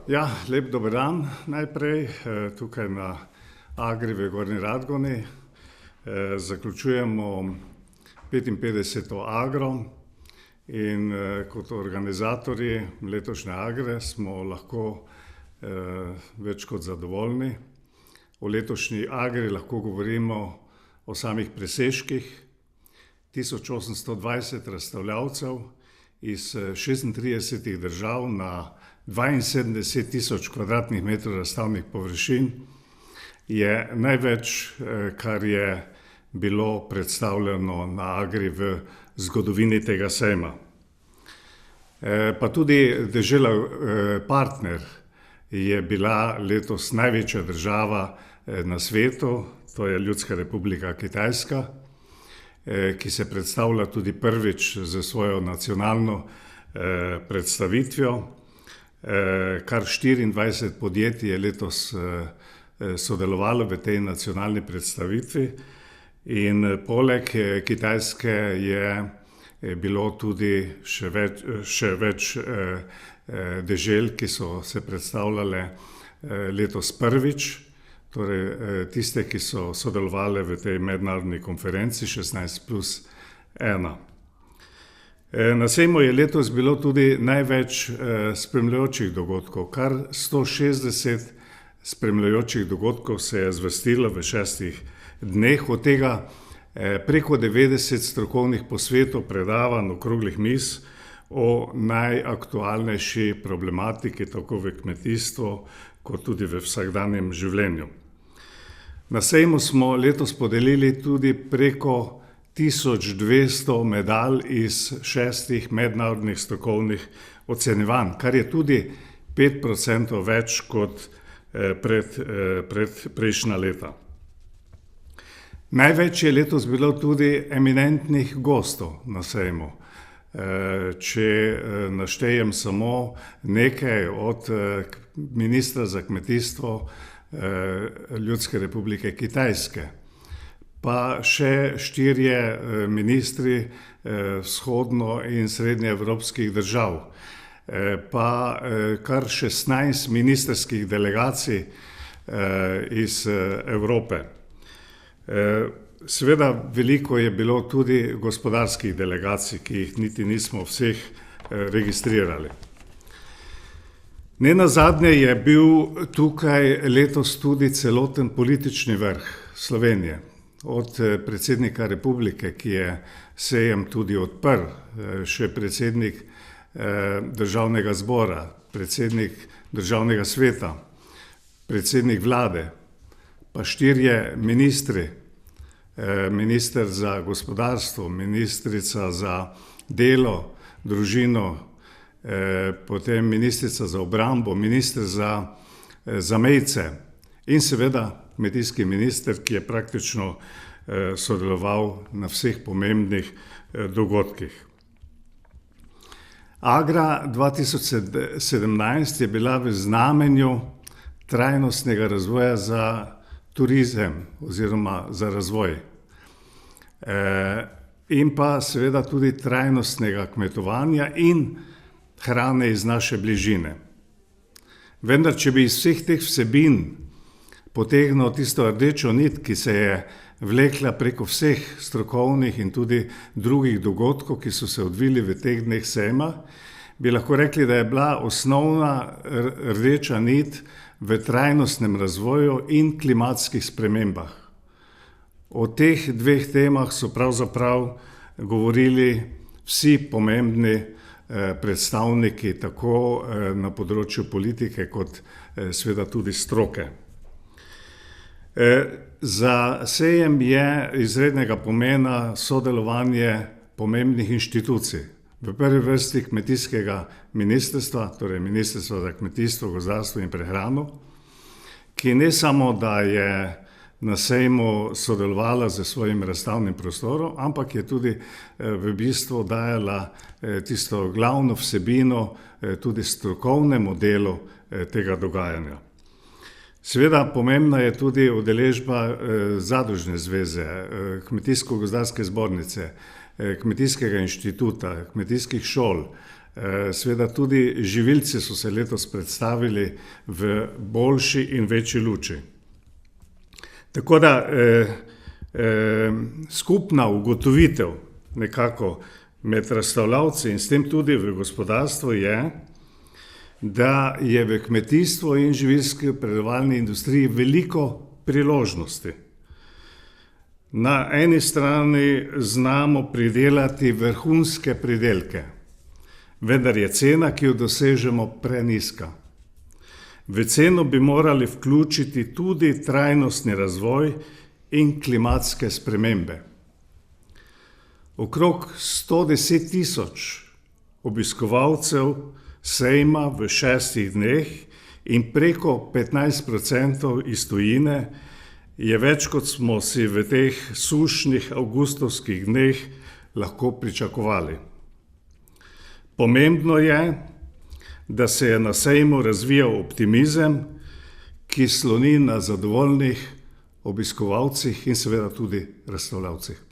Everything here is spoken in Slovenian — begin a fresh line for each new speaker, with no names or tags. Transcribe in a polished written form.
Ja, lep dober dan najprej tukaj na Agri v Gornji Radgoni. Zaključujemo 55. Agro in kot organizatorji letošnje Agre smo lahko več kot zadovoljni. O letošnji Agri lahko govorimo o samih presežkih. 1820 razstavljavcev iz 36 držav na 72.000 kvadratnih metrov razstavnih površin je največ, kar je bilo predstavljeno na Agri v zgodovini tega sejma. Pa tudi dežela partner je bila letos največja država na svetu, to je Ljudska republika Kitajska, ki se predstavlja tudi prvič za svojo nacionalno predstavitvijo. Kar 24 podjetij je letos sodelovalo v tej nacionalni predstavitvi in poleg Kitajske je bilo tudi še več dežel, ki so se predstavljale letos prvič, torej tiste, ki so sodelovali v tej mednarodni konferenci 16+1. Na sejmu je letos bilo tudi največ spremljajočih dogodkov, kar 160 spremljajočih dogodkov se je zvrstilo v 6 dneh, od tega preko 90 strokovnih posvetov, predavanj, okroglih miz o najaktualnejši problematiki tako v kmetijstvu kot tudi v vsakdanjem življenju. Na sejmu smo letos podelili tudi preko 1200 medalj iz 6 mednarodnih strokovnih ocenjevanj, kar je tudi 5% več kot prejšnja leta. Največ je letos bilo tudi eminentnih gostov na sejmu. Če naštejem samo nekaj, od ministra za kmetijstvo Ljudske republike Kitajske, pa še 4 ministri vzhodno- in srednjeevropskih držav, pa kar 16 ministrskih delegacij iz Evrope. Seveda veliko je bilo tudi gospodarskih delegacij, ki jih niti nismo vseh registrirali. Nenazadnje je bil tukaj letos tudi celoten politični vrh Slovenije. Od predsednika republike, ki je sejem tudi odprl, še predsednik državnega zbora, predsednik državnega sveta, predsednik vlade, pa 4 ministri, minister za gospodarstvo, ministrica za delo, družino, potem ministrica za obrambo, minister za zamejce in seveda kmetijski minister, ki je praktično sodeloval na vseh pomembnih dogodkih. Agra 2017 je bila v znamenju trajnostnega razvoja za turizem oziroma za razvoj. In pa seveda tudi trajnostnega kmetovanja in hrane iz naše bližine. Vendar, če bi iz vseh teh vsebin potegnil tisto rdečo nit, ki se je vlekla preko vseh strokovnih in tudi drugih dogodkov, ki so se odvili v teh dneh sejma, bi lahko rekli, da je bila osnovna rdeča nit v trajnostnem razvoju in klimatskih spremembah. O teh 2 temah so pravzaprav govorili vsi pomembni predstavniki tako na področju politike kot seveda tudi stroke. Za sejem je izrednega pomena sodelovanje pomembnih inštitucij. V prvi vrsti kmetijskega ministrstva, torej Ministrstva za kmetijstvo, gozdarstvo in prehrano, ki ne samo, da je na sejmu sodelovala z svojim razstavnim prostorom, ampak je tudi v bistvu dajala tisto glavno vsebino tudi strokovnemu delu tega dogajanja. Seveda pomembna je tudi udeležba Zadružne zveze, Kmetijsko-gozdarske zbornice, Kmetijskega inštituta, kmetijskih šol, Seveda tudi živilci so se letos predstavili v boljši in večji luči. Tako da skupna ugotovitev nekako med razstavljavci in s tem tudi v gospodarstvu je, da je v kmetijstvu in živilski predelovalni industriji veliko priložnosti. Na eni strani znamo pridelati vrhunske pridelke, vendar je cena, ki jo dosežemo, prenizka. V ceno bi morali vključiti tudi trajnostni razvoj in klimatske spremembe. Okrog 110 tisoč obiskovalcev sejma v 6 dneh in preko 15% iz tujine je več, kot smo si v teh sušnih avgustovskih dneh lahko pričakovali. Pomembno je, da se je na sejmu razvijal optimizem, ki sloni na zadovoljnih obiskovalcih in seveda tudi razstavljavcih.